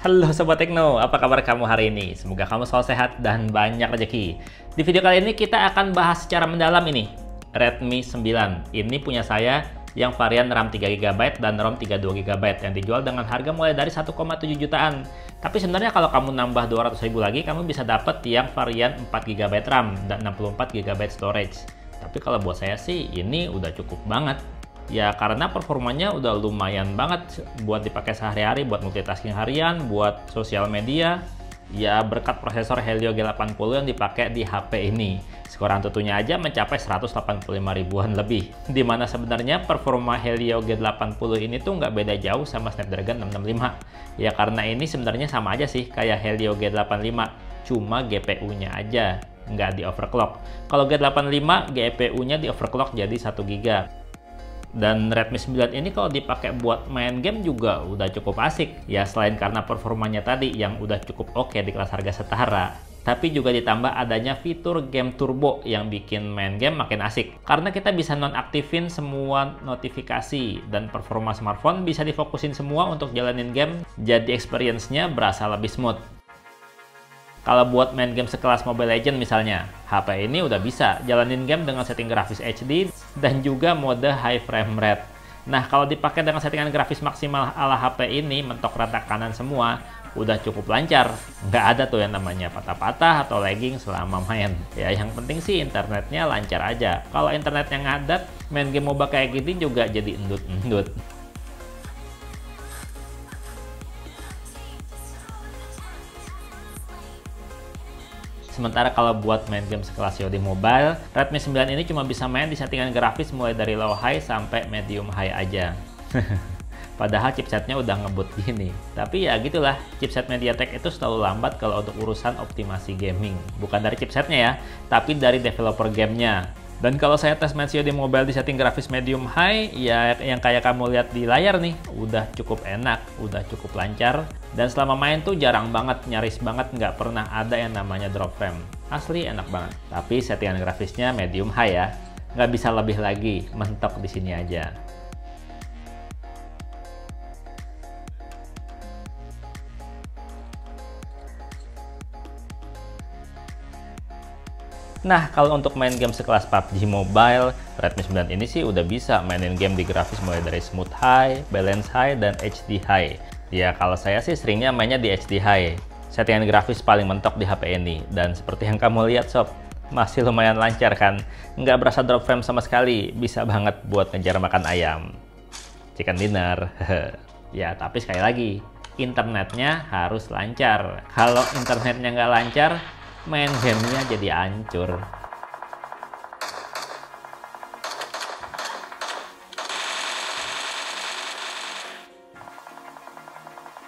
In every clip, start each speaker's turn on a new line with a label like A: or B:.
A: Halo Sobat Tekno, apa kabar kamu hari ini? Semoga kamu selalu sehat dan banyak rezeki. Di video kali ini kita akan bahas secara mendalam ini Redmi 9. Ini punya saya yang varian RAM 3GB dan ROM 32GB yang dijual dengan harga mulai dari 1,7 jutaan. Tapi sebenarnya kalau kamu nambah 200.000 lagi, kamu bisa dapat yang varian 4GB RAM dan 64GB storage. Tapi kalau buat saya sih ini udah cukup banget. Ya karena performanya udah lumayan banget buat dipakai sehari-hari, buat multitasking harian, buat sosial media. Ya berkat prosesor Helio G80 yang dipakai di HP ini. Skor Antutunya aja mencapai 185 ribuan lebih. Dimana sebenarnya performa Helio G80 ini tuh nggak beda jauh sama Snapdragon 665. Ya karena ini sebenarnya sama aja sih kayak Helio G85. Cuma GPU-nya aja nggak di overclock. Kalau G85 GPU-nya di overclock jadi 1 GB. Dan Redmi 9 ini kalau dipakai buat main game juga udah cukup asik. Ya selain karena performanya tadi yang udah cukup oke di kelas harga setara, tapi juga ditambah adanya fitur game turbo yang bikin main game makin asik. Karena kita bisa nonaktifin semua notifikasi dan performa smartphone bisa difokusin semua untuk jalanin game, jadi experience-nya berasa lebih smooth. Kalau buat main game sekelas Mobile Legends misalnya, HP ini udah bisa jalanin game dengan setting grafis HD dan juga mode high frame rate. Nah, kalau dipakai dengan settingan grafis maksimal ala HP ini, mentok rata kanan semua, udah cukup lancar. Nggak ada tuh yang namanya patah-patah atau lagging selama main. Ya, yang penting sih internetnya lancar aja. Kalau internetnya ngadat, main game MOBA kayak gini juga jadi endut-endut. Sementara kalau buat main game sekelas COD Mobile, Redmi 9 ini cuma bisa main di settingan grafis mulai dari low high sampai medium high aja. Padahal chipsetnya udah ngebut gini. Tapi ya gitulah, chipset MediaTek itu selalu lambat kalau untuk urusan optimasi gaming. Bukan dari chipsetnya ya, tapi dari developer gamenya. Dan kalau saya tes main COD Mobile di setting grafis medium high, ya yang kayak kamu lihat di layar nih, udah cukup enak, udah cukup lancar. Dan selama main tuh jarang banget, nyaris banget nggak pernah ada yang namanya drop frame. Asli enak banget. Tapi settingan grafisnya medium high ya, nggak bisa lebih lagi, mentok di sini aja. Nah, kalau untuk main game sekelas PUBG Mobile, Redmi 9 ini sih udah bisa mainin game di grafis mulai dari Smooth High, Balance High, dan HD High. Ya, kalau saya sih seringnya mainnya di HD High. Settingan grafis paling mentok di HP ini. Dan seperti yang kamu lihat sob, masih lumayan lancar kan? Nggak berasa drop frame sama sekali, bisa banget buat ngejar makan ayam. Chicken dinner. Ya, tapi sekali lagi, internetnya harus lancar. Kalau internetnya nggak lancar, main gamenya jadi hancur.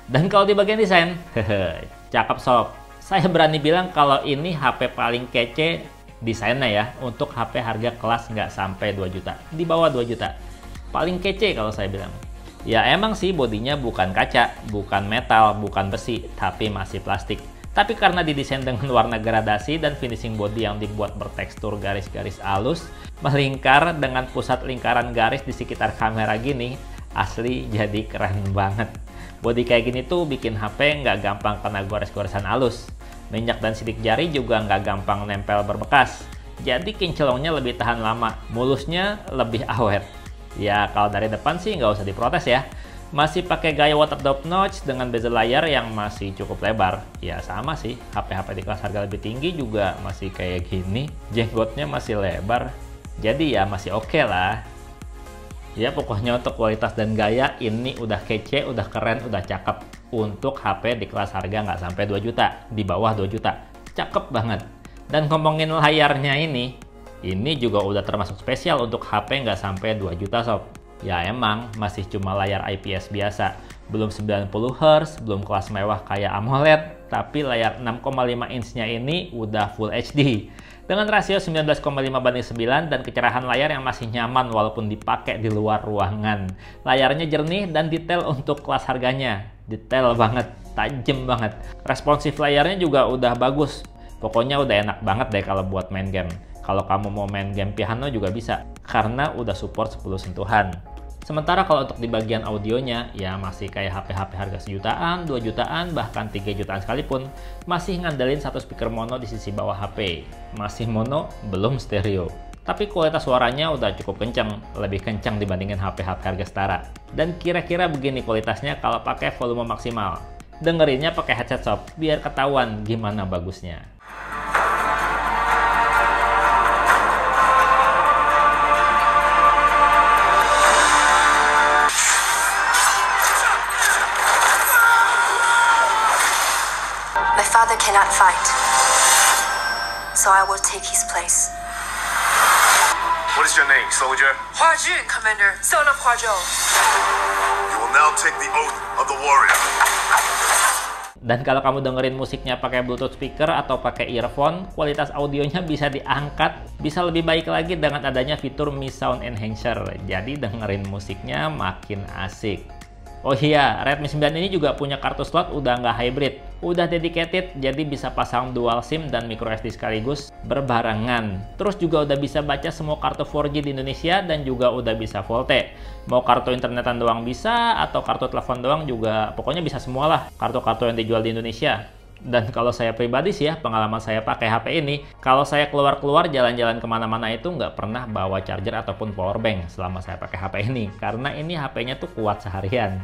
A: Dan kalau di bagian desain, cakep sob. Saya berani bilang kalau ini HP paling kece desainnya ya, untuk HP harga kelas nggak sampai 2 juta, di bawah 2 juta. Paling kece kalau saya bilang. Ya emang sih bodinya bukan kaca, bukan metal, bukan besi, tapi masih plastik. Tapi karena didesain dengan warna gradasi dan finishing body yang dibuat bertekstur garis-garis halus, melingkar dengan pusat lingkaran garis di sekitar kamera gini, asli jadi keren banget. Body kayak gini tuh bikin HP nggak gampang kena gores-goresan halus. Minyak dan sidik jari juga nggak gampang nempel berbekas. Jadi kinclongnya lebih tahan lama, mulusnya lebih awet. Ya kalau dari depan sih nggak usah diprotes ya. Masih pakai gaya waterproof notch dengan bezel layar yang masih cukup lebar. Ya sama sih, HP-HP di kelas harga lebih tinggi juga masih kayak gini. Jenggotnya masih lebar. Jadi ya masih oke lah. Ya pokoknya untuk kualitas dan gaya ini udah kece, udah keren, udah cakep. Untuk HP di kelas harga nggak sampai 2 juta, di bawah 2 juta. Cakep banget. Dan ngomongin layarnya ini juga udah termasuk spesial untuk HP nggak sampai 2 juta sob. Ya emang masih cuma layar IPS biasa, belum 90Hz, belum kelas mewah kayak AMOLED, tapi layar 6,5 inch-nya ini udah Full HD. Dengan rasio 19,5:9 dan kecerahan layar yang masih nyaman walaupun dipakai di luar ruangan. Layarnya jernih dan detail untuk kelas harganya. Detail banget, tajam banget. Responsif layarnya juga udah bagus. Pokoknya udah enak banget deh kalau buat main game. Kalau kamu mau main game piano juga bisa, karena udah support 10 sentuhan. Sementara kalau untuk di bagian audionya, ya masih kayak HP-HP harga sejutaan, 2 jutaan, bahkan 3 jutaan sekalipun, masih ngandelin satu speaker mono di sisi bawah HP. Masih mono, belum stereo. Tapi kualitas suaranya udah cukup kencang, lebih kencang dibandingin HP-HP harga setara. Dan kira-kira begini kualitasnya kalau pakai volume maksimal. Dengerinnya pakai headset sob, biar ketahuan gimana bagusnya.
B: My father cannot fight, so I will take his place.
C: What is your name, soldier?
B: Hua Jun, Commander, son of Hua Zhou.
C: You will now take the oath of the warrior.
A: Dan kalau kamu dengerin musiknya pakai Bluetooth speaker atau pakai earphone, kualitas audionya bisa diangkat, bisa lebih baik lagi dengan adanya fitur Mi Sound Enhancer. Jadi dengerin musiknya makin asik. Oh iya, Redmi 9 ini juga punya kartu slot udah nggak hybrid, udah dedicated, jadi bisa pasang dual SIM dan microSD sekaligus berbarengan. Terus juga udah bisa baca semua kartu 4G di Indonesia dan juga udah bisa VoLTE. Mau kartu internetan doang bisa, atau kartu telepon doang juga, pokoknya bisa semualah kartu-kartu yang dijual di Indonesia. Dan kalau saya pribadi sih ya, pengalaman saya pakai HP ini, kalau saya keluar-keluar jalan-jalan kemana-mana itu nggak pernah bawa charger ataupun powerbank selama saya pakai HP ini. Karena ini HP-nya tuh kuat seharian.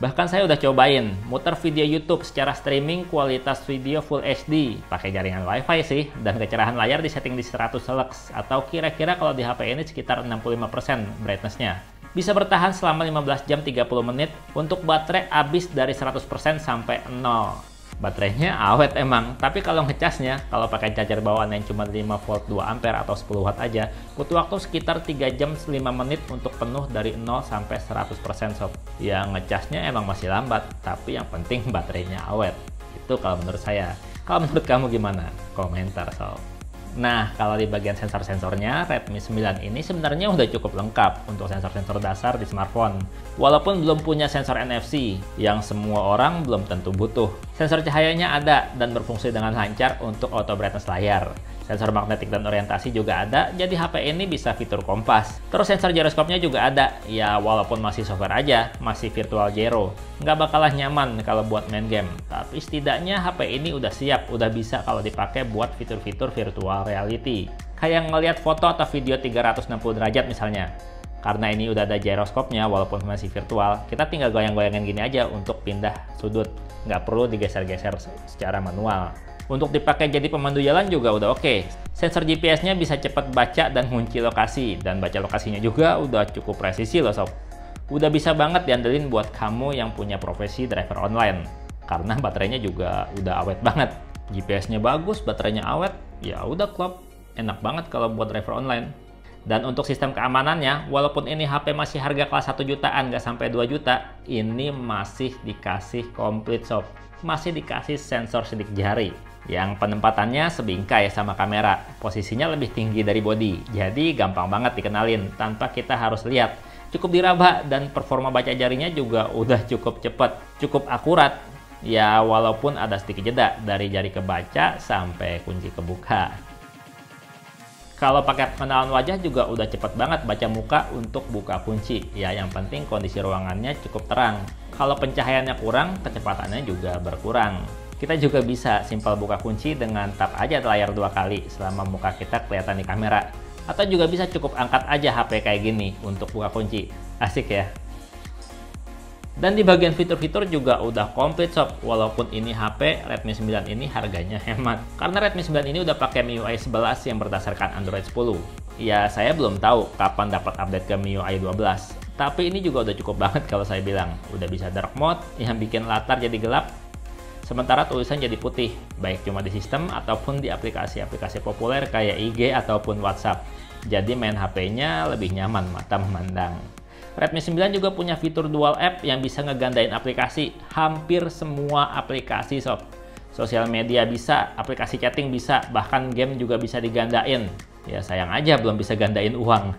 A: Bahkan saya udah cobain muter video YouTube secara streaming kualitas video Full HD pakai jaringan WiFi sih, dan kecerahan layar disetting di 100 lux atau kira-kira kalau di HP ini sekitar 65% brightness-nya. Bisa bertahan selama 15 jam 30 menit untuk baterai habis dari 100% sampai 0. Baterainya awet emang, tapi kalau ngecasnya, kalau pakai charger bawaan yang cuma 5 volt 2 ampere atau 10 watt aja, butuh waktu sekitar 3 jam 5 menit untuk penuh dari 0 sampai 100% sob. Ya ngecasnya emang masih lambat, tapi yang penting baterainya awet. Itu kalau menurut saya. Kalau menurut kamu gimana? Komentar sob. Nah, kalau di bagian sensor-sensornya, Redmi 9 ini sebenarnya udah cukup lengkap untuk sensor-sensor dasar di smartphone. Walaupun belum punya sensor NFC, yang semua orang belum tentu butuh. Sensor cahayanya ada dan berfungsi dengan lancar untuk auto brightness layar. Sensor magnetik dan orientasi juga ada, jadi HP ini bisa fitur kompas. Terus sensor giroskopnya juga ada, ya walaupun masih software aja, masih virtual gyro. Nggak bakalah nyaman kalau buat main game, tapi setidaknya HP ini udah siap, udah bisa kalau dipakai buat fitur-fitur virtual reality. Kayak ngelihat foto atau video 360 derajat misalnya. Karena ini udah ada giroskopnya, walaupun masih virtual, kita tinggal goyang-goyangin gini aja untuk pindah sudut. Nggak perlu digeser-geser secara manual. Untuk dipakai jadi pemandu jalan juga udah oke. Sensor GPS-nya bisa cepat baca dan kunci lokasi, dan baca lokasinya juga udah cukup presisi loh sob. Udah bisa banget diandelin buat kamu yang punya profesi driver online, karena baterainya juga udah awet banget. GPS-nya bagus, baterainya awet, ya udah klop. Enak banget kalau buat driver online. Dan untuk sistem keamanannya, walaupun ini HP masih harga kelas 1 jutaan, nggak sampai 2 juta, ini masih dikasih komplit sob. Masih dikasih sensor sidik jari yang penempatannya sebingkai sama kamera. Posisinya lebih tinggi dari body, jadi gampang banget dikenalin tanpa kita harus lihat. Cukup diraba dan performa baca jarinya juga udah cukup cepat, cukup akurat. Ya walaupun ada sedikit jeda dari jari kebaca sampai kunci kebuka. Kalau pakai pengenalan wajah juga udah cepet banget baca muka untuk buka kunci. Ya yang penting kondisi ruangannya cukup terang. Kalau pencahayaannya kurang, kecepatannya juga berkurang. Kita juga bisa simpel buka kunci dengan tap aja layar 2 kali selama muka kita kelihatan di kamera. Atau juga bisa cukup angkat aja HP kayak gini untuk buka kunci. Asik ya? Dan di bagian fitur-fitur juga udah komplit sob. Walaupun ini HP Redmi 9 ini harganya hemat. Karena Redmi 9 ini udah pakai MIUI 11 yang berdasarkan Android 10. Ya saya belum tahu kapan dapat update ke MIUI 12. Tapi ini juga udah cukup banget kalau saya bilang. Udah bisa dark mode yang bikin latar jadi gelap, sementara tulisan jadi putih, baik cuma di sistem ataupun di aplikasi-aplikasi populer kayak IG ataupun WhatsApp. Jadi main HP-nya lebih nyaman mata memandang. Redmi 9 juga punya fitur dual app yang bisa ngegandain aplikasi. Hampir semua aplikasi sob. Sosial media bisa, aplikasi chatting bisa, bahkan game juga bisa digandain. Ya sayang aja belum bisa gandain uang.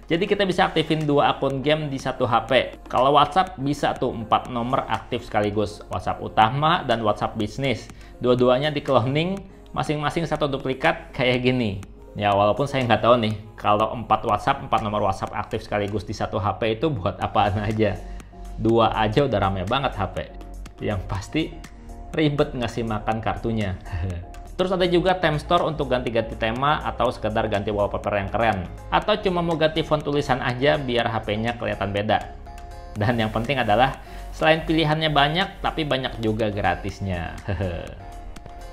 A: Jadi kita bisa aktifin 2 akun game di satu HP. Kalau WhatsApp bisa tuh 4 nomor aktif sekaligus. WhatsApp utama dan WhatsApp bisnis. Dua-duanya di cloning, masing-masing satu duplikat kayak gini. Ya walaupun saya nggak tahu nih, Kalau 4 WhatsApp, 4 nomor WhatsApp aktif sekaligus di satu HP itu buat apaan aja. 2 aja udah rame banget HP. Yang pasti ribet ngasih makan kartunya. Terus ada juga theme store untuk ganti-ganti tema atau sekedar ganti wallpaper yang keren. Atau cuma mau ganti font tulisan aja biar HP-nya kelihatan beda. Dan yang penting adalah selain pilihannya banyak, tapi banyak juga gratisnya.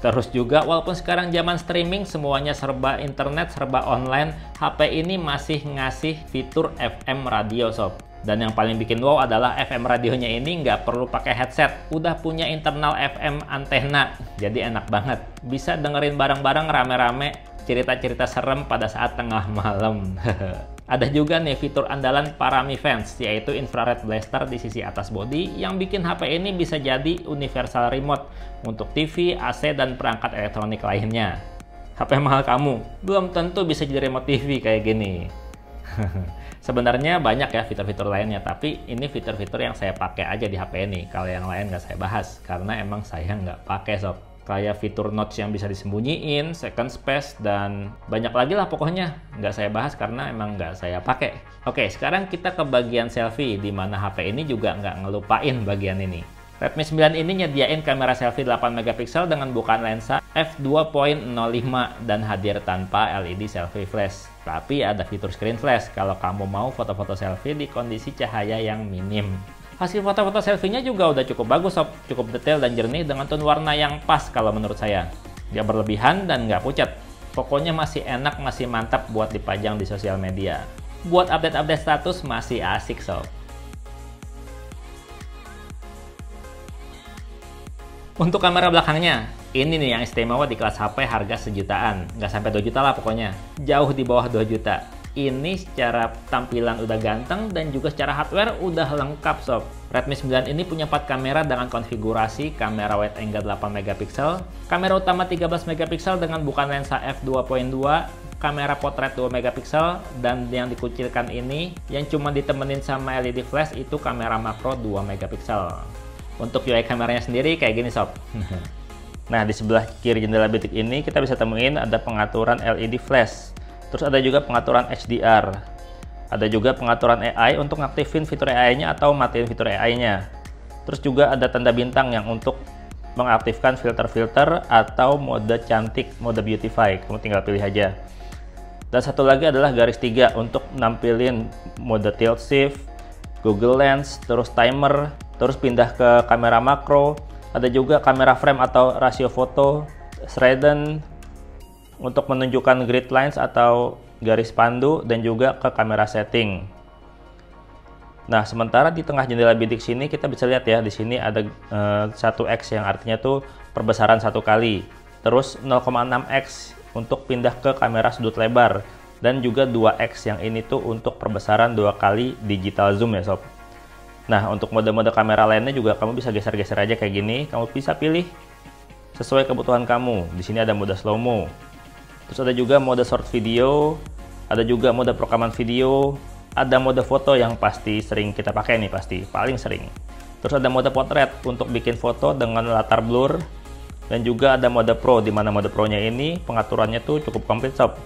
A: Terus juga walaupun sekarang zaman streaming semuanya serba internet, serba online, HP ini masih ngasih fitur FM radio sob. Dan yang paling bikin wow adalah FM radionya ini nggak perlu pakai headset, udah punya internal FM antena, jadi enak banget. Bisa dengerin bareng-bareng rame-rame cerita-cerita serem pada saat tengah malam. Ada juga nih fitur andalan para Mi fans, yaitu infrared blaster di sisi atas bodi yang bikin HP ini bisa jadi universal remote untuk TV, AC, dan perangkat elektronik lainnya. HP mahal kamu belum tentu bisa jadi remote TV kayak gini. Sebenarnya banyak ya fitur-fitur lainnya, tapi ini fitur-fitur yang saya pakai aja di HP ini. Kalau yang lain nggak saya bahas, karena emang saya nggak pakai sob. Kayak fitur notes yang bisa disembunyiin, second space, dan banyak lagi lah pokoknya. Nggak saya bahas karena emang nggak saya pakai. Oke, sekarang kita ke bagian selfie, di mana HP ini juga nggak ngelupain bagian ini. Redmi 9 ini nyediain kamera selfie 8 megapiksel dengan bukaan lensa f2.05 dan hadir tanpa LED selfie flash. Tapi ada fitur screen flash kalau kamu mau foto-foto selfie di kondisi cahaya yang minim. Hasil foto-foto selfie-nya juga udah cukup bagus sob, cukup detail dan jernih dengan tone warna yang pas kalau menurut saya. Nggak berlebihan dan nggak pucat. Pokoknya masih enak, masih mantap buat dipajang di sosial media. Buat update-update status masih asik sob. Untuk kamera belakangnya, ini nih yang istimewa di kelas HP harga sejutaan. Nggak sampai 2 juta lah pokoknya. Jauh di bawah 2 juta. Ini secara tampilan udah ganteng dan juga secara hardware udah lengkap sob. Redmi 9 ini punya 4 kamera dengan konfigurasi kamera wide angle 8 megapiksel, kamera utama 13 megapiksel dengan bukaan lensa f2.2, kamera potret 2 megapiksel, dan yang dikucilkan ini yang cuma ditemenin sama LED flash itu kamera makro 2 megapiksel. Untuk UI kameranya sendiri kayak gini sob. Nah, di sebelah kiri jendela bitik ini kita bisa temuin ada pengaturan LED flash. Terus ada juga pengaturan HDR. Ada juga pengaturan AI untuk ngaktifin fitur AI-nya atau matiin fitur AI-nya. Terus juga ada tanda bintang yang untuk mengaktifkan filter-filter atau mode cantik, mode beautify. Kamu tinggal pilih aja. Dan satu lagi adalah garis 3 untuk nampilin mode tilt shift, Google Lens, terus timer, terus pindah ke kamera makro. Ada juga kamera frame atau rasio foto, Shredden untuk menunjukkan grid lines atau garis pandu, dan juga ke kamera setting. Nah, sementara di tengah jendela bidik sini kita bisa lihat ya, di sini ada 1x yang artinya tuh perbesaran 1 kali. Terus 0,6x untuk pindah ke kamera sudut lebar, dan juga 2x yang ini tuh untuk perbesaran 2 kali digital zoom ya sob. Nah, untuk mode-mode kamera lainnya juga kamu bisa geser-geser aja kayak gini. Kamu bisa pilih sesuai kebutuhan kamu. Di sini ada mode slow mo. Terus ada juga mode short video, ada juga mode perekaman video, ada mode foto yang pasti sering kita pakai nih, pasti paling sering. Terus ada mode potret untuk bikin foto dengan latar blur, dan juga ada mode pro, di mana mode pro-nya ini pengaturannya tuh cukup komplit sob.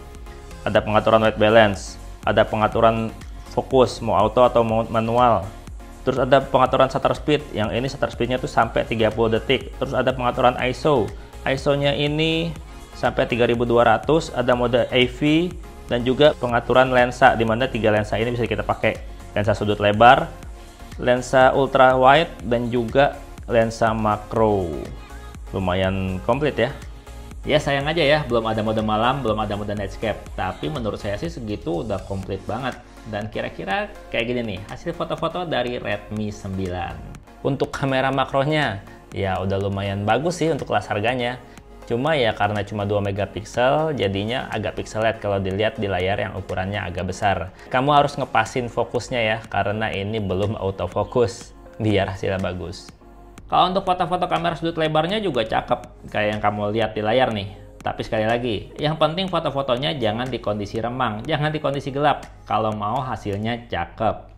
A: Ada pengaturan white balance, ada pengaturan fokus, mau auto atau mau manual. Terus ada pengaturan shutter speed, yang ini shutter speednya tuh sampai 30 detik. Terus ada pengaturan ISO, ISO-nya ini sampai 3200, ada mode AV, dan juga pengaturan lensa, di mana 3 lensa ini bisa kita pakai. Lensa sudut lebar, lensa ultra wide, dan juga lensa makro. Lumayan komplit ya. Ya sayang aja ya, belum ada mode malam, belum ada mode nightscape. Tapi menurut saya sih segitu udah komplit banget. Dan kira-kira kayak gini nih, hasil foto-foto dari Redmi 9. Untuk kamera makronya, ya udah lumayan bagus sih untuk kelas harganya. Cuma ya karena cuma 2 megapiksel, jadinya agak pixelate kalau dilihat di layar yang ukurannya agak besar. Kamu harus ngepasin fokusnya ya, karena ini belum autofocus, biar hasilnya bagus. Kalau untuk foto-foto kamera sudut lebarnya juga cakep, kayak yang kamu lihat di layar nih. Tapi sekali lagi, yang penting foto-fotonya jangan di kondisi remang, jangan di kondisi gelap, kalau mau hasilnya cakep.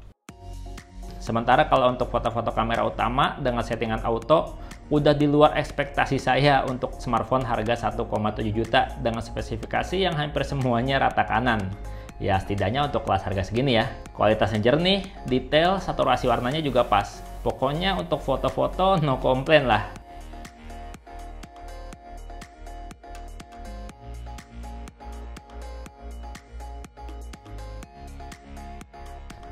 A: Sementara kalau untuk foto-foto kamera utama dengan settingan auto, udah di luar ekspektasi saya untuk smartphone harga 1,7 juta dengan spesifikasi yang hampir semuanya rata kanan. Ya setidaknya untuk kelas harga segini ya. Kualitasnya jernih, detail, saturasi warnanya juga pas. Pokoknya untuk foto-foto no komplain lah.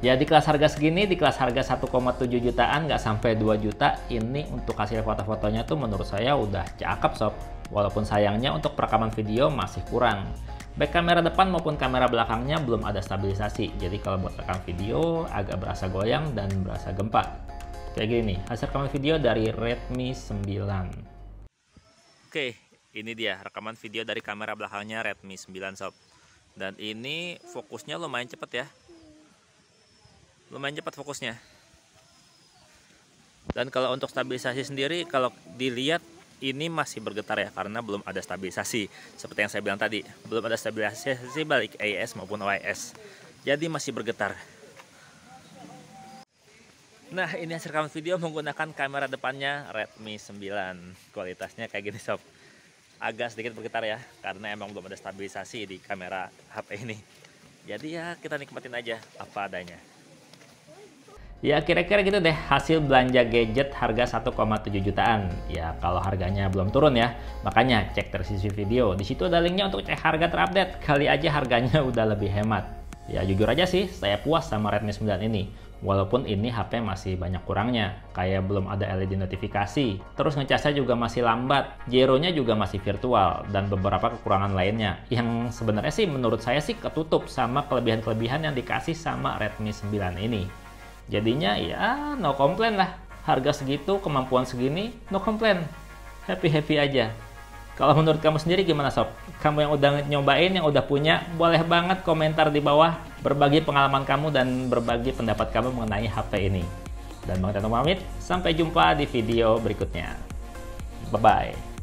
A: Ya di kelas harga segini, di kelas harga 1,7 jutaan, nggak sampai 2 juta, ini untuk hasil foto-fotonya tuh menurut saya udah cakep sob. Walaupun sayangnya untuk perekaman video masih kurang. Baik kamera depan maupun kamera belakangnya belum ada stabilisasi, jadi kalau buat rekam video agak berasa goyang dan berasa gempa. Kayak gini nih, hasil rekaman video dari Redmi 9. Oke, ini dia rekaman video dari kamera belakangnya Redmi 9 sob. Dan ini fokusnya lumayan cepet ya. Lumayan cepat fokusnya. Dan kalau untuk stabilisasi sendiri, kalau dilihat ini masih bergetar ya, karena belum ada stabilisasi. Seperti yang saya bilang tadi, belum ada stabilisasi balik AIS maupun OIS. Jadi masih bergetar. Nah, ini hasil rekaman video menggunakan kamera depannya Redmi 9. Kualitasnya kayak gini sob. Agak sedikit bergetar ya, karena emang belum ada stabilisasi di kamera HP ini. Jadi ya kita nikmatin aja apa adanya. Ya kira-kira gitu deh hasil belanja gadget harga 1,7 jutaan. Ya kalau harganya belum turun ya, makanya cek deskripsi video. Di situ ada linknya untuk cek harga terupdate. Kali aja harganya udah lebih hemat. Ya jujur aja sih, saya puas sama Redmi 9 ini. Walaupun ini HP masih banyak kurangnya, kayak belum ada LED notifikasi. Terus ngecasnya juga masih lambat, gyronya juga masih virtual, dan beberapa kekurangan lainnya. Yang sebenarnya sih menurut saya sih ketutup sama kelebihan-kelebihan yang dikasih sama Redmi 9 ini. Jadinya ya no komplain lah. Harga segitu, kemampuan segini, no komplain. Happy-happy aja. Kalau menurut kamu sendiri gimana sob? Kamu yang udah nyobain, yang udah punya, boleh banget komentar di bawah. Berbagi pengalaman kamu dan berbagi pendapat kamu mengenai HP ini. Dan Bang Teno pamit, sampai jumpa di video berikutnya. Bye-bye.